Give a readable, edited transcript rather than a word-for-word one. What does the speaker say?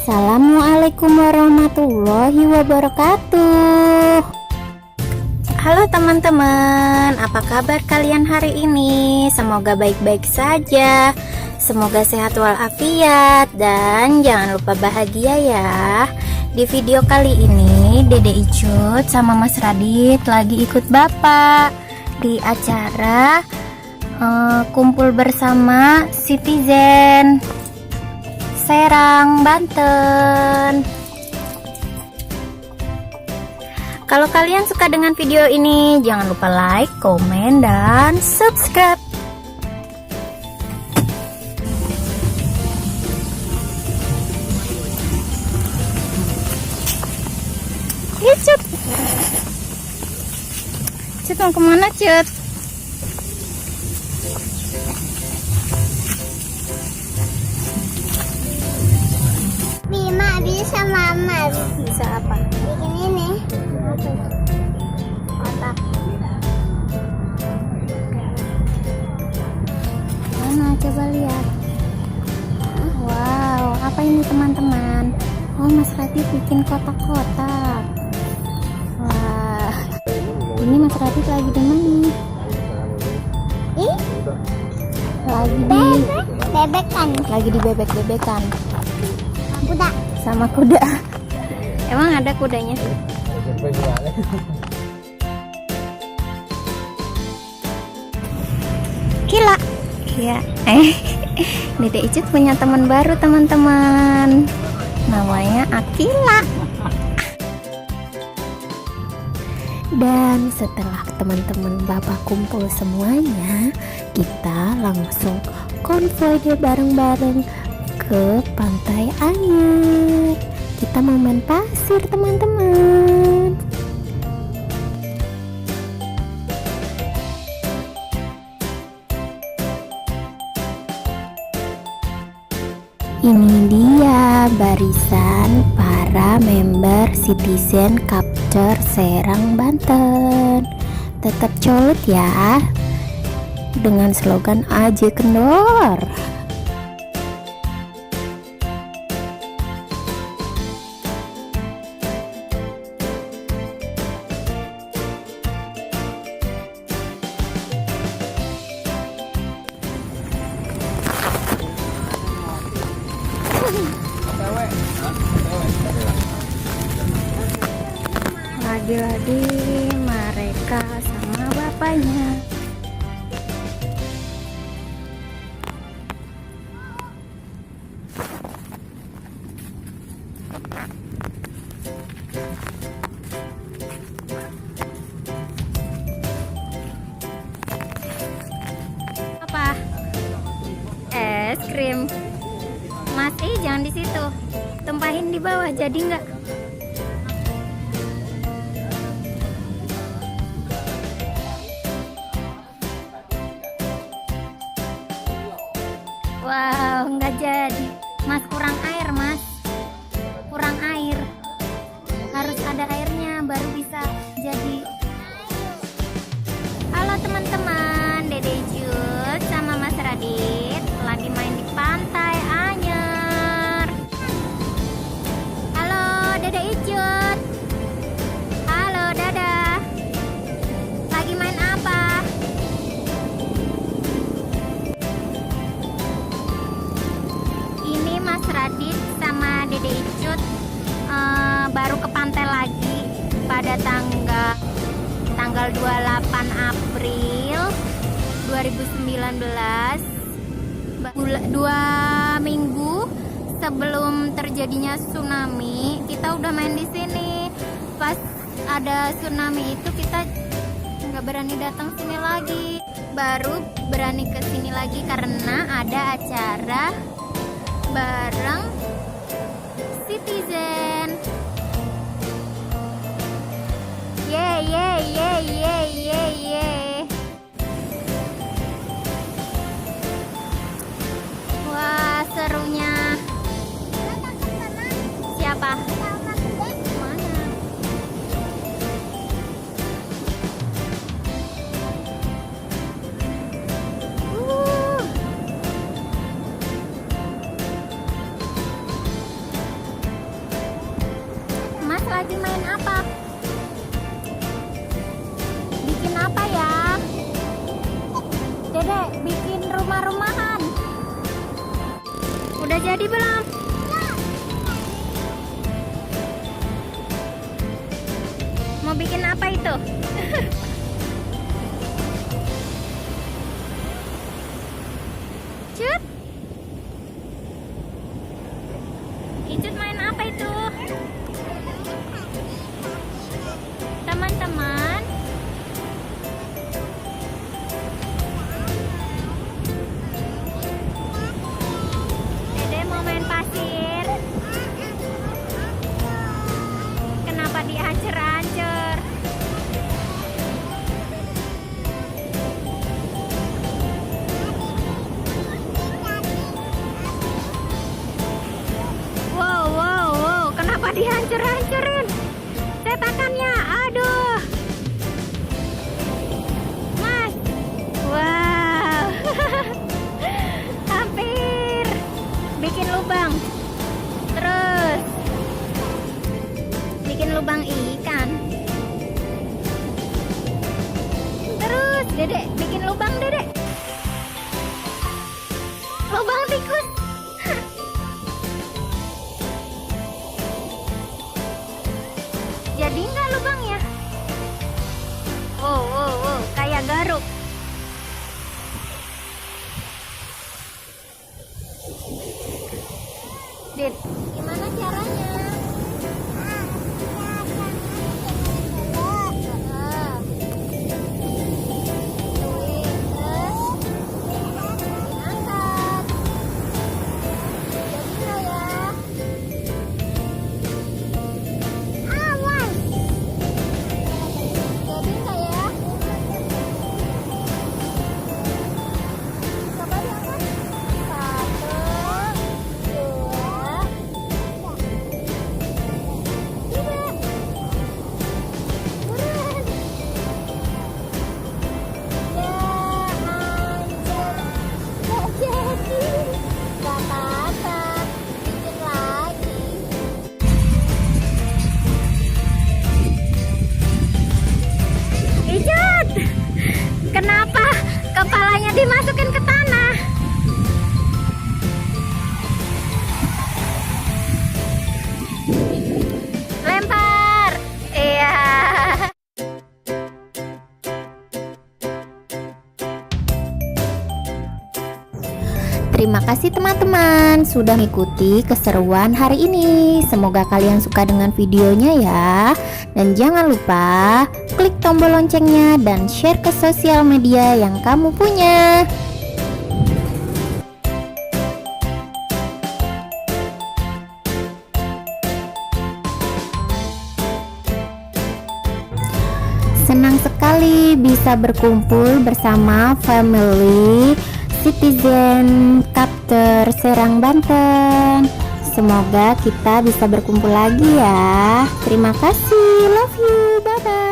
Assalamualaikum warahmatullahi wabarakatuh. Halo teman-teman, apa kabar kalian hari ini? Semoga baik-baik saja. Semoga sehat walafiat dan jangan lupa bahagia ya. Di video kali ini Dede Icut sama Mas Radit lagi ikut Bapak di acara kumpul bersama Citizen Serang, Banten. Kalau kalian suka dengan video ini, jangan lupa like, komen, dan subscribe. Cut, Cut mau kemana Cut? Bima bisa mama. Bisa apa? Bikin ini. Otak. Mana coba lihat. Wow, apa ini teman-teman? Oh, Mas Radit bikin kotak-kotak. Wah, ini Mas Radit lagi di mana? Ih, Lagi di bebekan. lagi di bebek-bebekan Kuda. sama kuda. Emang ada kudanya? Kila. Ya. Dede Icut punya teman baru teman-teman. Namanya Akila. Dan setelah teman-teman Bapak kumpul semuanya, kita langsung konvoy dia bareng-bareng ke Pantai Anyer. Kita mau main pasir teman-teman. Ini dia barisan para member Citizen Capture Serang, Banten. Tetap colot ya, dengan slogan Aje Kendor. Lagi-lagi mereka sama bapaknya. Apa? Es krim. Mas, jangan di situ. Tumpahin di bawah, jadi nggak? Wow, nggak jadi. Mas, kurang air, Mas. Kurang air. Harus ada airnya baru bisa jadi. Halo teman-teman, Dede Icut sama Mas Radit lagi main di Pantai Anyer. Halo Dede Icut. Halo Dada. Lagi main apa? Ini Mas Radit sama Dede Icut baru ke pantai lagi pada tanggal 28 April 2019, 2 minggu sebelum terjadinya tsunami. Kita udah main di sini. Pas ada tsunami itu kita nggak berani datang sini lagi, baru berani ke sini lagi karena ada acara bareng Citizen. Ye ye ye ye ye ye. Wah, serunya. Siapa? Mana? rumah-rumahan. Udah jadi belum? Mau bikin apa itu? Cut. Icut main apa itu? Teman-teman, Dede mau main pasir. Kenapa dihancur-hancur? Wow, wow, wow, kenapa dihancur-hancurin? Cetakannya, aduh. Mas, wow. Hampir bikin lubang. Terus bikin lubang ikan. Terus Dedek bikin lubang, Dedek. Lubang tikus. Jadi nggak lubangnya? Wow, wow, wow, kayak garuk. Dit, gimana caranya? Kenapa kepalanya dimasukin ke tanah? Lempar. Iya. Terima kasih teman-teman sudah mengikuti keseruan hari ini. Semoga kalian suka dengan videonya ya. Dan jangan lupa klik tombol loncengnya dan share ke sosial media yang kamu punya. Senang sekali bisa berkumpul bersama family Citizen Capter Serang, Banten. Semoga kita bisa berkumpul lagi ya. Terima kasih, love you, bye bye.